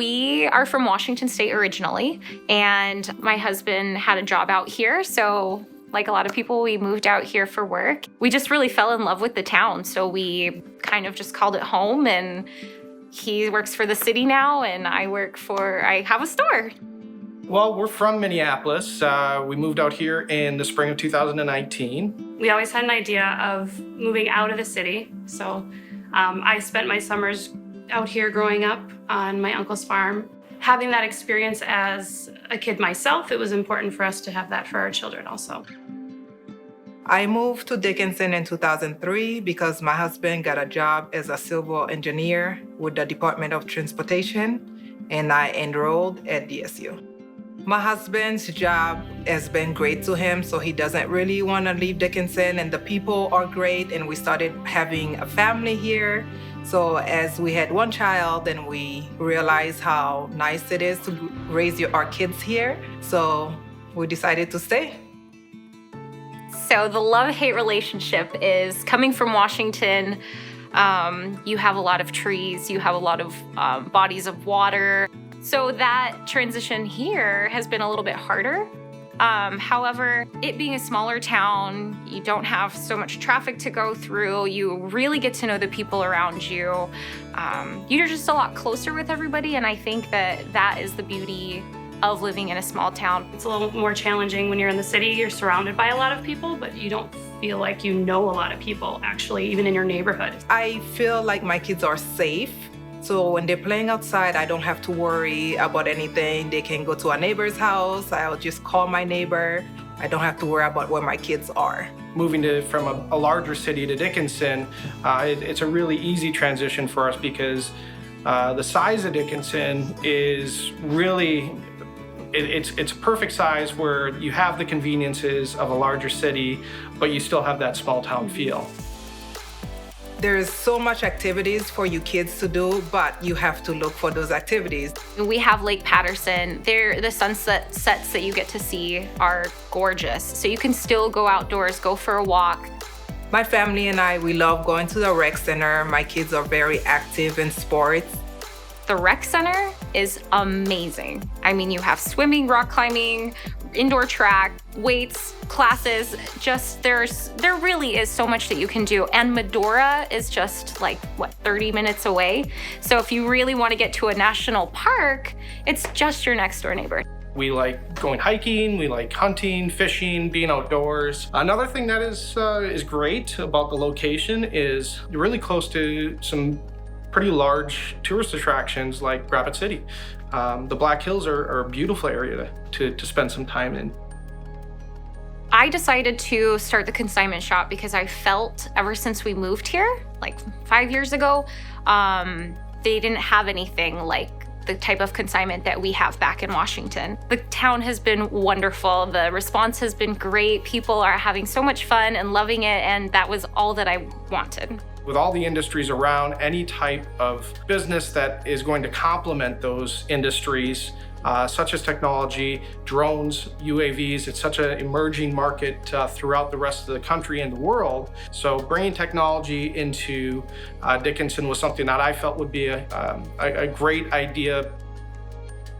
We are from Washington State originally, and my husband had a job out here, so like a lot of people, we moved out here for work. We just really fell in love with the town, so we kind of just called it home, and he works for the city now, and I have a store. Well, we're from Minneapolis. We moved out here in the spring of 2019. We always had an idea of moving out of the city, so I spent my summers out here growing up on my uncle's farm. Having that experience as a kid myself, it was important for us to have that for our children also. I moved to Dickinson in 2003 because my husband got a job as a civil engineer with the Department of Transportation, and I enrolled at DSU. My husband's job has been great to him, so he doesn't really want to leave Dickinson, and the people are great, and we started having a family here. So as we had one child, then we realized how nice it is to raise our kids here. So we decided to stay. So the love-hate relationship is coming from Washington. You have a lot of trees, you have a lot of bodies of water. So that transition here has been a little bit harder. However, it being a smaller town, you don't have so much traffic to go through. You really get to know the people around you. You're just a lot closer with everybody, and I think that is the beauty of living in a small town. It's a little more challenging when you're in the city. You're surrounded by a lot of people, but you don't feel like you know a lot of people, actually, even in your neighborhood. I feel like my kids are safe. So when they're playing outside, I don't have to worry about anything. They can go to a neighbor's house. I'll just call my neighbor. I don't have to worry about where my kids are. Moving from a larger city to Dickinson, it's a really easy transition for us because the size of Dickinson is really, it's a perfect size where you have the conveniences of a larger city, but you still have that small town feel. There's so much activities for you kids to do, but you have to look for those activities. We have Lake Patterson. The sunset sets that you get to see are gorgeous. So you can still go outdoors, go for a walk. My family and I, we love going to the rec center. My kids are very active in sports. The rec center is amazing. I mean, you have swimming, rock climbing, indoor track, weights, classes, just there really is so much that you can do. And Medora is just 30 minutes away. So if you really want to get to a national park, it's just your next door neighbor. We like going hiking, we like hunting, fishing, being outdoors. Another thing that is great about the location is you're really close to some pretty large tourist attractions like Rapid City. The Black Hills are a beautiful area to spend some time in. I decided to start the consignment shop because I felt ever since we moved here, 5 years ago, they didn't have anything like the type of consignment that we have back in Washington. The town has been wonderful. The response has been great. People are having so much fun and loving it, and that was all that I wanted. With all the industries around, any type of business that is going to complement those industries, such as technology, drones, UAVs, it's such an emerging market throughout the rest of the country and the world. So bringing technology into Dickinson was something that I felt would be a great idea.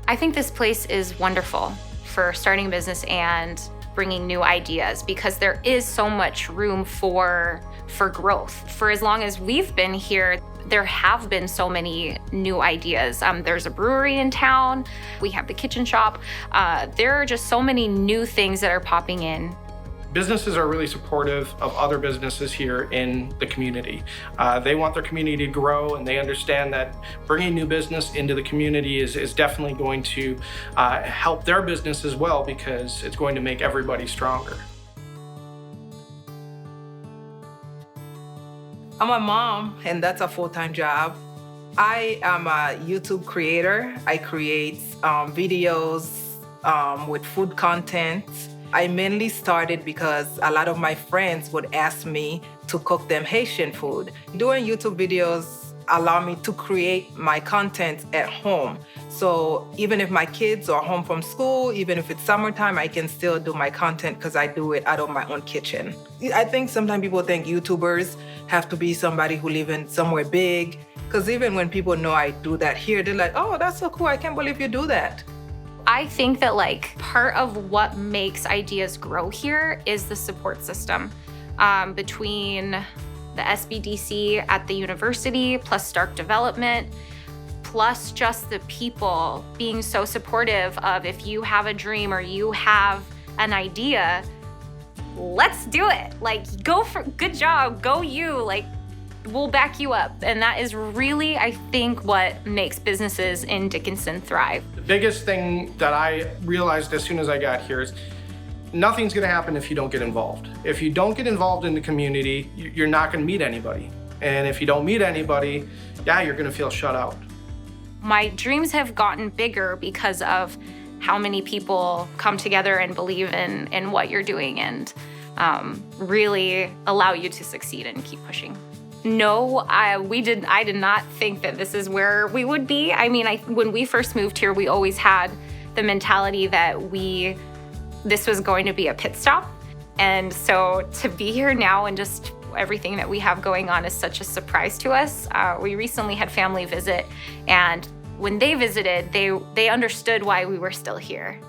I think this place is wonderful for starting a business and bringing new ideas because there is so much room for growth. For as long as we've been here, there have been so many new ideas. There's a brewery in town. We have the kitchen shop. There are just so many new things that are popping in. Businesses are really supportive of other businesses here in the community. They want their community to grow, and they understand that bringing new business into the community is definitely going to help their business as well because it's going to make everybody stronger. I'm a mom, and that's a full-time job. I am a YouTube creator. I create videos with food content. I mainly started because a lot of my friends would ask me to cook them Haitian food. Doing YouTube videos allow me to create my content at home. So even if my kids are home from school, even if it's summertime, I can still do my content because I do it out of my own kitchen. I think sometimes people think YouTubers have to be somebody who lives in somewhere big. Because even when people know I do that here, they're like, oh, that's so cool. I can't believe you do that. I think that like part of what makes ideas grow here is the support system between the SBDC at the university, plus Stark Development, plus just the people being so supportive of if you have a dream or you have an idea, let's do it. Like, go for, good job, go you, like, we'll back you up. And that is really, I think, what makes businesses in Dickinson thrive. The biggest thing that I realized as soon as I got here is nothing's gonna happen if you don't get involved. If you don't get involved in the community, you're not gonna meet anybody. And if you don't meet anybody, yeah, you're gonna feel shut out. My dreams have gotten bigger because of how many people come together and believe in what you're doing and really allow you to succeed and keep pushing. No, I did not think that this is where we would be. I mean, when we first moved here, we always had the mentality that this was going to be a pit stop. And so to be here now and just everything that we have going on is such a surprise to us. We recently had family visit, and when they visited, they understood why we were still here.